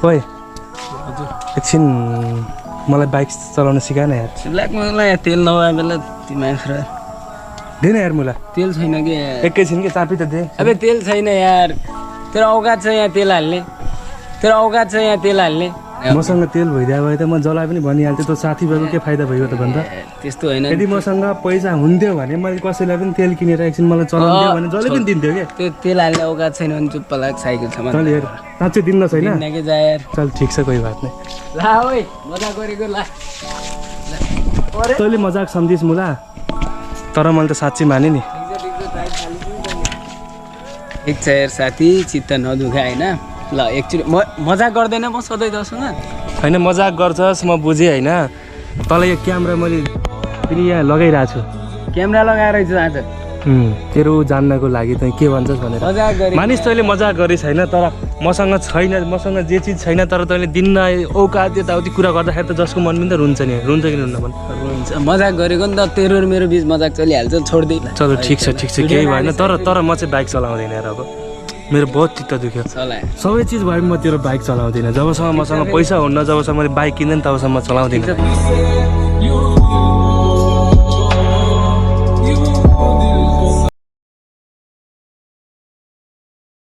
ओए एकछिन मलाई बाइक चलाउन सिका न यार मलाई तेल नभए बेला तिमी खरा दे न यार मुला तेल छैन कि एकैछिन के चापी त दे अबे तेल छैन यार तेरो औकात छ यहाँ तेल हाल्ने तेरो औकात छ यहाँ तेल हाल्ने मसँग तेल भइदिए भए त म जला पनि भनिहाल्थेँ त साथी भएको के फाइदा भयो त भन्दा त्यस्तो होइन यदि मसँग पैसा हुन्थ्यो भने मैले कसैलाई पनि तेल किनेर एकछिन मलाई चलाउनु दियो भने जसले पनि दिन्थ्यो क्या त्यो तेल हाल्ने औकात छैन भने चुप्प लाग साइकल छ चल यार साँच्चै दिन्न छैन के जा यार चल ठिक छ कोही बात नहीं ला ओइ मजाक गरेको ला तैँले मजाक सम्झिस् मुला तर मैले त साँच्चै माने नि ठिक छ यार साथी चित्त नदुखा होइन ल एकचोटि मजाक गर्दैन म सधैँ तसँग होइन मजाक गर्छस् म बुझेँ होइन तँलाई यो क्यामेरा मैले फेरि यहाँ लगाइरहेको छु क्यामेरा लगाएर आज तेरो जान्नको लागि तँ के भन्छस् भनेर मजाक गरे मानिस तैँले मजाक गरे छैन तर मसँग छैन मसँग जे चिज छैन तर तैँले दिन्न औकात यताउति कुरा गर्दाखेरि त जसको मन पनि त रुन्छ कि रुन्न मन रुन्छ मजाक गरेको नि त तेरो र मेरो बिच मजाक चलिहाल्छ छोड्दै चलो ठिक छ केही भएन तर म चाहिँ बाइक चलाउँदिनँ यार अब मेरो बहुत चित्त दुख्यो सबै चिज भए पनि म तेरो बाइक चलाउँदिनँ जबसम्म मसँग पैसा हुन्न जबसम्म मैले बाइक किन्दैन तबसम्म चलाउँदिनँ